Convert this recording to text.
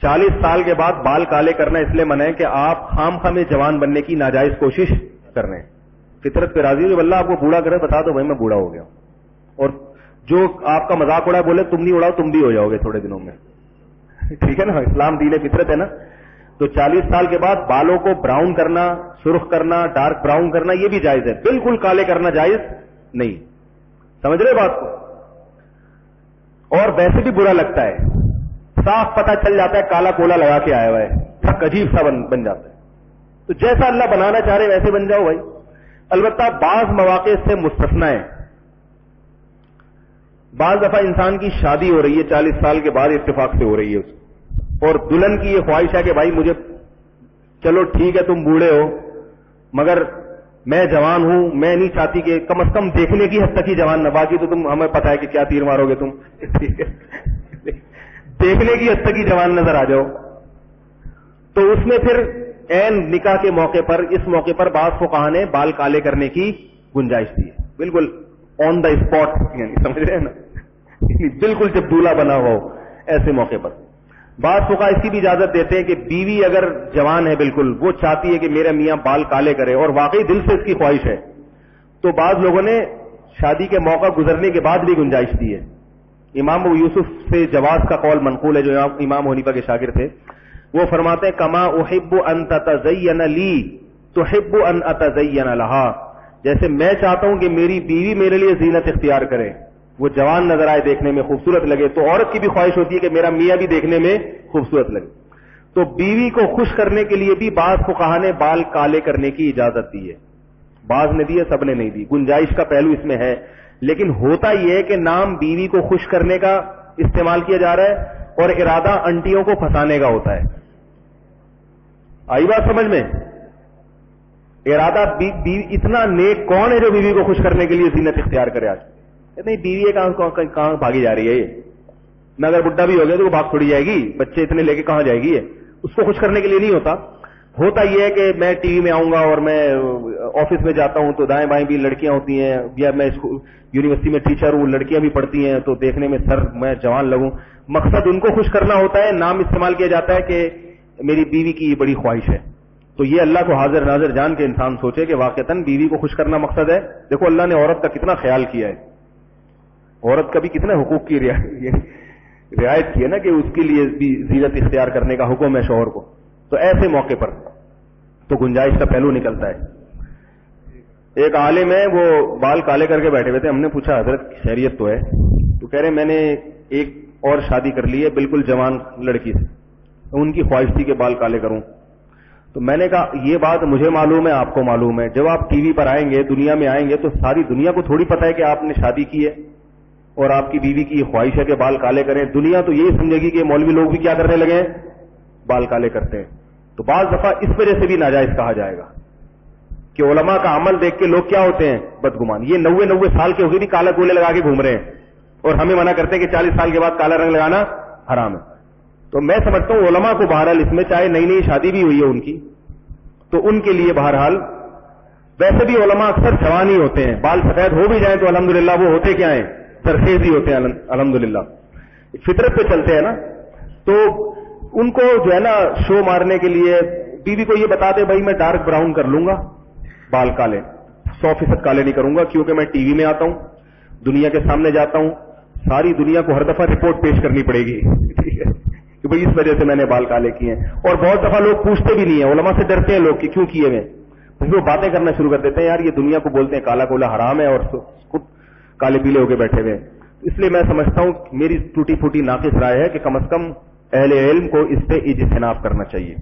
40 سال کے بعد بال کالے کرنا اس لیے منع ہے کہ آپ خام میں جوان بننے کی ناجائز کوشش کر رہے ہیں. فطرت پہ راضی ہو, اللہ آپ کو بوڑھا کرے بتا دو بھائی میں بوڑھا ہو گیا, اور جو آپ کا مذاق اڑا بولے تم نہیں اڑاؤ تم بھی ہو جاؤ گے تھوڑے دنوں میں. ٹھیک ہے نا, اسلام دین فطرت ہے نا. تو 40 سال کے بعد بالوں کو براؤن کرنا, سرخ کرنا, ڈارک براؤن کرنا یہ بھی جائز ہے, بالکل کالے کرنا جائز نہیں. سمجھ رہے بات کو؟ اور ویسے بھی برا لگتا ہے, صاف پتہ چل جاتا ہے کالا کولا لگا کے آیا ہوا ہے, تھک عجیب سا بن جاتا ہے. تو جیسا اللہ بنانا چاہ رہے ویسے بن جاؤ بھائی. البتہ بعض مواقع سے مستثنا ہے. بعض دفعہ انسان کی شادی ہو رہی ہے 40 سال کے بعد اتفاق سے ہو رہی ہے, اور دلہن کی یہ خواہش ہے کہ بھائی مجھے, چلو ٹھیک ہے تم بوڑھے ہو مگر میں جوان ہوں, میں نہیں چاہتی کہ کم از کم دیکھنے کی حد تک ہی جوان نہ, باقی تو تم ہمیں پتا ہے کہ کیا تیر مارو گے تم, ٹھیک ہے, دیکھنے کی حد تک ہی جوان نظر آ جاؤ. تو اس میں پھر عین نکاح کے موقع پر, اس موقع پر بعض فقہا نے بال کالے کرنے کی گنجائش دی ہے, بالکل آن دا اسپاٹ, یعنی سمجھ رہے ہیں نا, بالکل جب دولہا بنا ہو ایسے موقع پر. بعض فقہا اس کی بھی اجازت دیتے ہیں کہ بیوی اگر جوان ہے بالکل, وہ چاہتی ہے کہ میرا میاں بال کالے کرے اور واقعی دل سے اس کی خواہش ہے, تو بعض لوگوں نے شادی کے موقع گزرنے کے بعد بھی گنجائش دی ہے. امام ابو یوسف سے جواز کا قول منقول ہے, جو امام حنیفہ کے شاگرد تھے. وہ فرماتے ہیں کما احب ان تتزین لی تحب ان اتزین لها, جیسے میں چاہتا ہوں کہ میری بیوی میرے لیے زینت اختیار کرے, وہ جوان نظر آئے, دیکھنے میں خوبصورت لگے, تو عورت کی بھی خواہش ہوتی ہے کہ میرا میاں بھی دیکھنے میں خوبصورت لگے. تو بیوی کو خوش کرنے کے لیے بھی بعض فقہا نے بال کالے کرنے کی اجازت دی ہے, بعض نے دی ہے, سب نے نہیں دی. گنجائش کا پہلو اس میں ہے, لیکن ہوتا یہ ہے کہ نام بیوی کو خوش کرنے کا استعمال کیا جا رہا ہے اور ارادہ انٹیوں کو پھنسانے کا ہوتا ہے. آئی بات سمجھ میں؟ ارادہ اتنا نیک کون ہے جو بیوی کو خوش کرنے کے لیے زینت اختیار کرے؟ آج نہیں, بیوی کہاں بھاگی جا رہی ہے, یہ میں اگر بڈھا بھی ہو گیا تو وہ بھاگ چھوڑی جائے گی, بچے اتنے لے کے کہاں جائے گی, اس کو خوش کرنے کے لیے نہیں ہوتا. ہوتا یہ ہے کہ میں ٹی وی میں آؤں گا اور میں آفس میں جاتا ہوں تو دائیں بائیں بھی لڑکیاں ہوتی ہیں, یا میں یونیورسٹی میں ٹیچر ہوں, لڑکیاں بھی پڑھتی ہیں, تو دیکھنے میں سر میں جوان لگوں. مقصد ان کو خوش کرنا ہوتا ہے, نام استعمال کیا جاتا ہے کہ میری بیوی کی یہ بڑی خواہش ہے. تو یہ اللہ کو حاضر ناظر جان کے انسان سوچے کہ واقعتاً بیوی کو خوش کرنا مقصد ہے. دیکھو اللہ نے عورت کا کتنا خیال کیا ہے, عورت کا بھی کتنے حقوق کی رعایت کی ہے نا, کہ اس کے لیے بھی زینت اختیار کرنے کا حکم ہے شوہر کو. تو ایسے موقع پر تو گنجائش کا پہلو نکلتا ہے. ایک عالم ہے, وہ بال کالے کر کے بیٹھے ہوئے تھے, ہم نے پوچھا حضرت خیریت تو ہے؟ تو کہہ رہے میں نے ایک اور شادی کر لی ہے بالکل جوان لڑکی سے, ان کی خواہش تھی کہ بال کالے کروں. تو میں نے کہا یہ بات مجھے معلوم ہے, آپ کو معلوم ہے, جب آپ ٹی وی پر آئیں گے, دنیا میں آئیں گے, تو ساری دنیا کو تھوڑی پتہ ہے کہ آپ نے شادی کی ہے اور آپ کی بیوی کی یہ خواہش ہے کہ بال کالے کریں. دنیا تو یہی سمجھے گی کہ مولوی لوگ بھی کیا کرنے لگے ہیں, بال کالے کرتے ہیں. تو بعض دفعہ اس وجہ سے بھی ناجائز کہا جائے گا کہ علماء کا عمل دیکھ کے لوگ کیا ہوتے ہیں, بدگمان. یہ 90 سال کے ہو گئے بھی کالا کولے لگا کے گھوم رہے ہیں, اور ہمیں منع کرتے ہیں کہ 40 سال کے بعد کالا رنگ لگانا حرام ہے. تو میں سمجھتا ہوں علماء کو بہرحال اس میں, چاہے نئی نئی شادی بھی ہوئی ہے ان کی, تو ان کے لیے بہرحال, ویسے بھی علماء اکثر جوان ہی ہوتے ہیں, بال سفید ہو بھی جائیں تو الحمدللہ وہ ہوتے کیا ہیں, سرخیز ہی ہوتے ہیں الحمدللہ, فطرت پہ چلتے ہیں نا. تو ان کو جو ہے نا شو مارنے کے لیے بیوی کو یہ بتا دے بھائی میں ڈارک براؤن کر لوں گا, بال کالے 100% کالے نہیں کروں گا, کیونکہ میں ٹی وی میں آتا ہوں, دنیا کے سامنے جاتا ہوں, ساری دنیا کو ہر دفعہ رپورٹ پیش کرنی پڑے گی, ٹھیک ہے, کہ بھائی اس وجہ سے میں نے بال کالے کیے ہیں. اور بہت دفعہ لوگ پوچھتے بھی نہیں ہیں, علماء سے ڈرتے ہیں لوگ کہ کیوں کیے ہوئے, پھر وہ باتیں کرنا شروع کر دیتے ہیں, یار یہ دنیا کو بولتے ہیں کالا کولا حرام ہے اور خود کالے پیلے ہو کے بیٹھے ہوئے. اس لیے میں سمجھتا ہوں میری ٹوٹی پھوٹی ناقص رائے ہے کہ کم از کم اہل علم کو اس پہ اجتناب کرنا چاہیے.